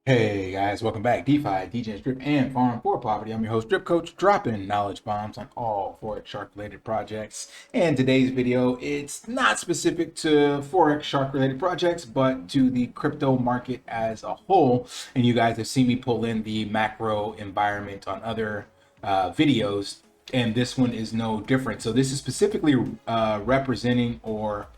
Hey guys, welcome back. DeFi, degens, drip, and farm for poverty. I'm your host, Drip Coach, dropping knowledge bombs on all Forex Shark related projects. And today's video, it's not specific to Forex Shark related projects, but to the crypto market as a whole. And you guys have seen me pull in the macro environment on other videos, and this one is no different. So this is specifically representing or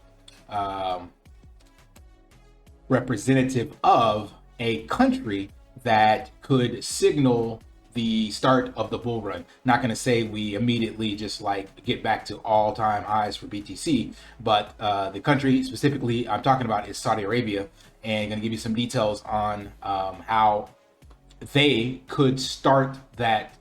representative of a country that could signal the start of the bull run. Not going to say we immediately just like get back to all-time highs for BTC, but the country specifically I'm talking about is Saudi Arabia, and going to give you some details on how they could start that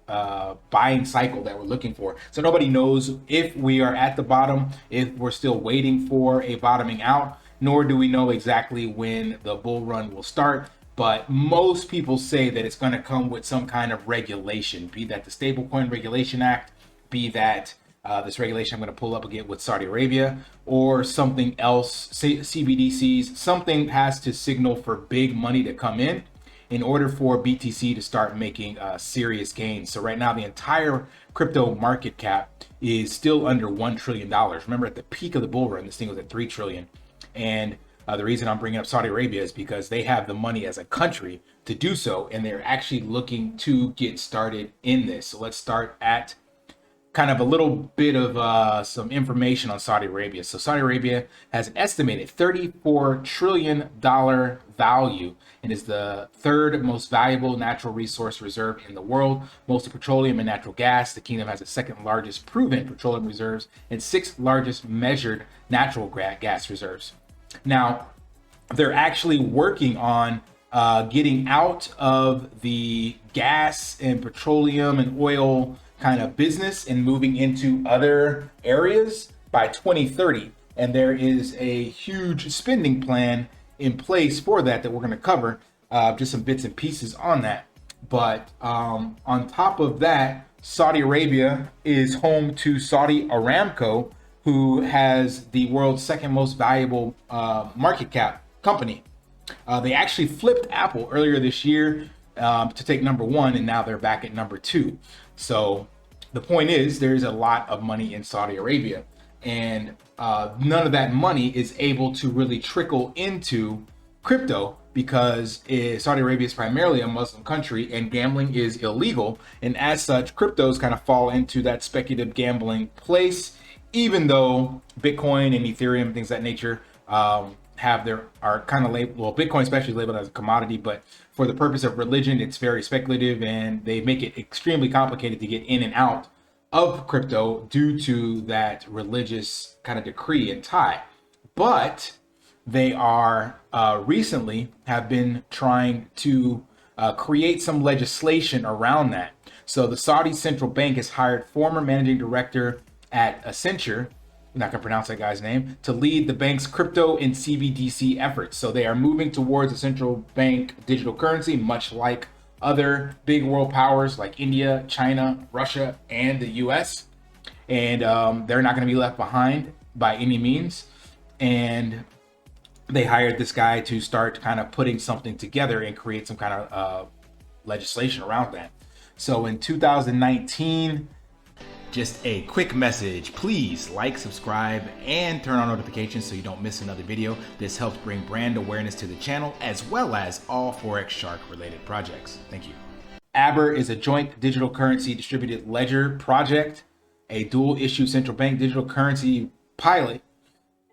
buying cycle that we're looking for. So nobody knows if we are at the bottom, if we're still waiting for a bottoming out, nor do we know exactly when the bull run will start. But most people say that it's going to come with some kind of regulation, be that the Stablecoin Regulation Act, be that this regulation I'm going to pull up again with Saudi Arabia, or something else, CBDCs. Something has to signal for big money to come in order for BTC to start making serious gains. So right now, the entire crypto market cap is still under $1 trillion. Remember, at the peak of the bull run, this thing was at 3 trillion. And the reason I'm bringing up Saudi Arabia is because they have the money as a country to do so, and they're actually looking to get started in this. So let's start at kind of a little bit of some information on Saudi Arabia. So Saudi Arabia has an estimated $34 trillion value and is the third most valuable natural resource reserve in the world, mostly petroleum and natural gas. The kingdom has the second largest proven petroleum reserves and sixth largest measured natural gas reserves. Now, they're actually working on getting out of the gas and petroleum and oil kind of business and moving into other areas by 2030. And there is a huge spending plan in place for that we're going to cover, just some bits and pieces on that. But on top of that, Saudi Arabia is home to Saudi Aramco, who has the world's second most valuable market cap company. They actually flipped Apple earlier this year to take number one, and now they're back at number two. So the point is, there's a lot of money in Saudi Arabia, and none of that money is able to really trickle into crypto because Saudi Arabia is primarily a Muslim country and gambling is illegal. And as such, cryptos kind of fall into that speculative gambling place, even though Bitcoin and Ethereum, things of that nature, are kind of labeled, well, Bitcoin especially labeled as a commodity, but for the purpose of religion, it's very speculative, and they make it extremely complicated to get in and out of crypto due to that religious kind of decree and tie. But they are recently have been trying to create some legislation around that. So the Saudi central bank has hired former managing director at Accenture, I'm not going to pronounce that guy's name, to lead the bank's crypto and CBDC efforts. So they are moving towards a central bank digital currency, much like other big world powers like India, China, Russia, and the US. And they're not going to be left behind by any means. And they hired this guy to start kind of putting something together and create some kind of legislation around that. So in 2019, just a quick message, please like, subscribe, and turn on notifications so you don't miss another video. This helps bring brand awareness to the channel as well as all Forex Shark related projects. Thank you. Aber is a joint digital currency distributed ledger project, a dual issue central bank digital currency pilot,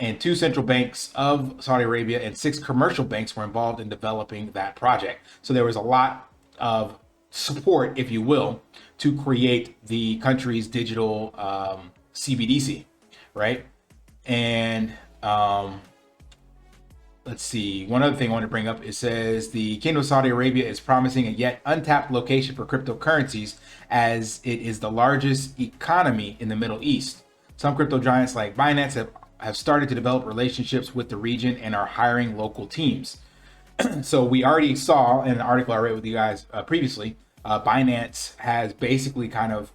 and 2 central banks of Saudi Arabia and 6 commercial banks were involved in developing that project. So there was a lot of support, if you will, to create the country's digital CBDC, right? And let's see, one other thing I want to bring up, it says the Kingdom of Saudi Arabia is promising a yet untapped location for cryptocurrencies as it is the largest economy in the Middle East. Some crypto giants like Binance have started to develop relationships with the region and are hiring local teams. So we already saw in an article I read with you guys previously, Binance has basically kind of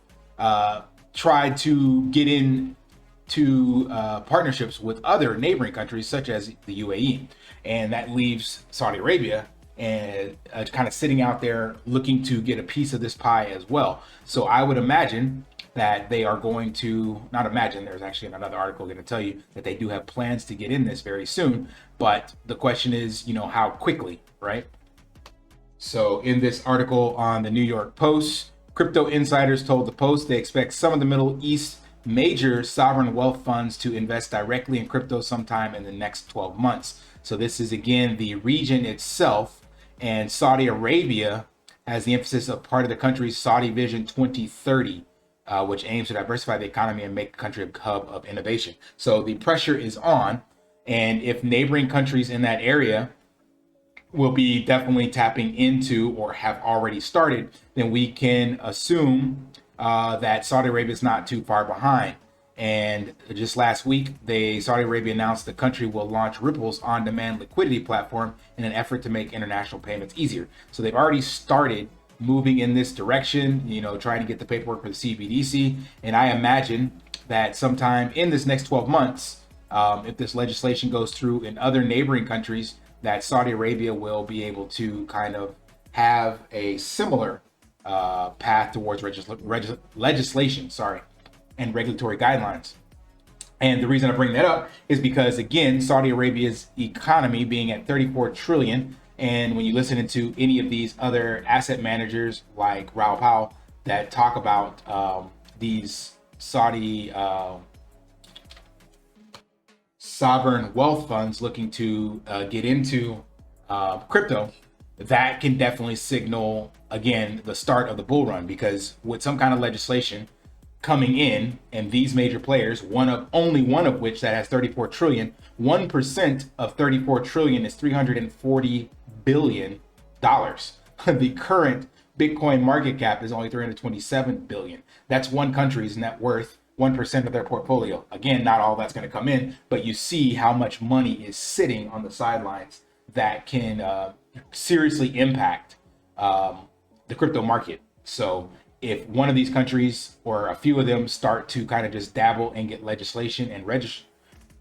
tried to get into partnerships with other neighboring countries such as the UAE, and that leaves Saudi Arabia and kind of sitting out there looking to get a piece of this pie as well. So I would imagine that they are going to, not imagine, there's actually another article going to tell you that they do have plans to get in this very soon. But the question is, how quickly, right? So in this article on the New York Post, crypto insiders told the Post they expect some of the Middle East major sovereign wealth funds to invest directly in crypto sometime in the next 12 months. So this is again the region itself, and Saudi Arabia has the emphasis of part of the country's Saudi Vision 2030, which aims to diversify the economy and make the country a hub of innovation. So the pressure is on, and if neighboring countries in that area will be definitely tapping into or have already started, then we can assume that Saudi Arabia is not too far behind. And just last week, Saudi Arabia announced the country will launch Ripple's on-demand liquidity platform in an effort to make international payments easier. So they've already started moving in this direction, trying to get the paperwork for the CBDC. And I imagine that sometime in this next 12 months, if this legislation goes through in other neighboring countries, that Saudi Arabia will be able to kind of have a similar path towards legislation, and regulatory guidelines. And the reason I bring that up is because, again, Saudi Arabia's economy being at 34 trillion, and when you listen to any of these other asset managers like Raoul Pal that talk about these Saudi sovereign wealth funds looking to get into crypto, that can definitely signal, again, the start of the bull run, because with some kind of legislation coming in, and these major players, only one of which that has 34 trillion, 1% of 34 trillion is $340 billion. The current Bitcoin market cap is only 327 billion. That's one country's net worth, 1% of their portfolio. Again, not all that's going to come in, but you see how much money is sitting on the sidelines that can seriously impact the crypto market. So if one of these countries or a few of them start to kind of just dabble and get legislation and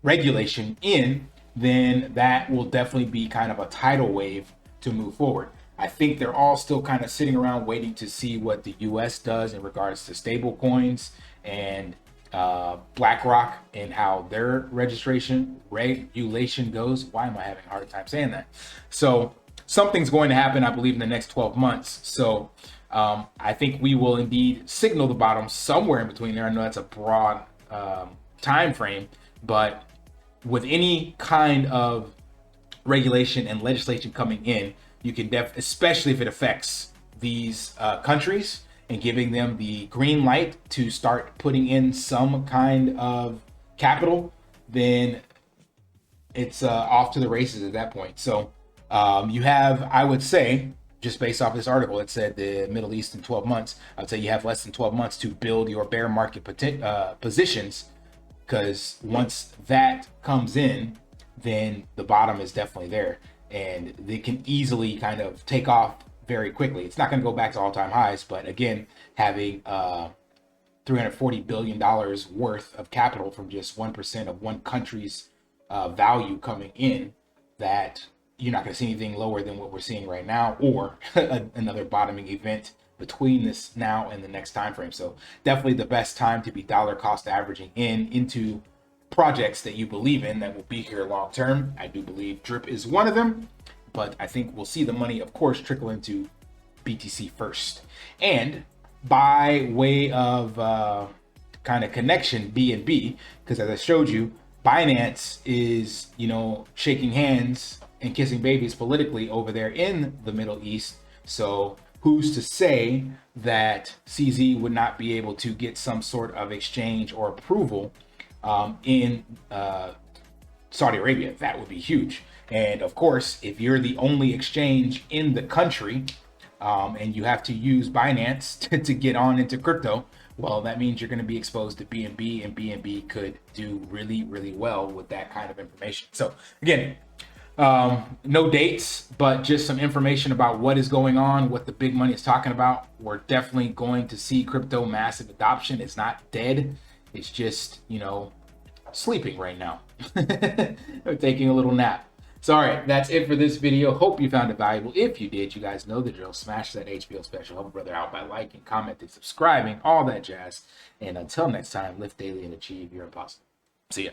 regulation in, then that will definitely be kind of a tidal wave to move forward. I think they're all still kind of sitting around waiting to see what the US does in regards to stable coins and BlackRock and how their regulation goes. Why am I having a hard time saying that? So something's going to happen, I believe, in the next 12 months. So I think we will indeed signal the bottom somewhere in between there. I know that's a broad time frame, but with any kind of regulation and legislation coming in, you can especially if it affects these countries and giving them the green light to start putting in some kind of capital, then it's off to the races at that point. So you have, I would say, just based off this article, it said the Middle East in 12 months. I'd say you have less than 12 months to build your bear market positions, because once that comes in, then the bottom is definitely there, and they can easily kind of take off very quickly. It's not going to go back to all-time highs, but again, having $340 billion worth of capital from just 1% of one country's value coming in, that you're not going to see anything lower than what we're seeing right now, or another bottoming event between this now and the next time frame. So definitely the best time to be dollar cost averaging into projects that you believe in that will be here long term. I do believe Drip is one of them, but I think we'll see the money, of course, trickle into BTC first. And by way of kind of connection, BNB, because as I showed you, Binance is, shaking hands and kissing babies politically over there in the Middle East. So who's to say that CZ would not be able to get some sort of exchange or approval in Saudi Arabia? That would be huge. And of course, if you're the only exchange in the country and you have to use Binance to get on into crypto, well, that means you're going to be exposed to BNB, and BNB could do really, really well with that kind of information. So again, no dates, but just some information about what is going on, what the big money is talking about. We're definitely going to see crypto massive adoption. It's not dead. It's just, sleeping right now, taking a little nap. So, all right, that's it for this video. Hope you found it valuable. If you did, you guys know the drill. Smash that HBO special. Help a brother out by liking, commenting, subscribing, all that jazz. And until next time, live daily and achieve your impossible. See ya.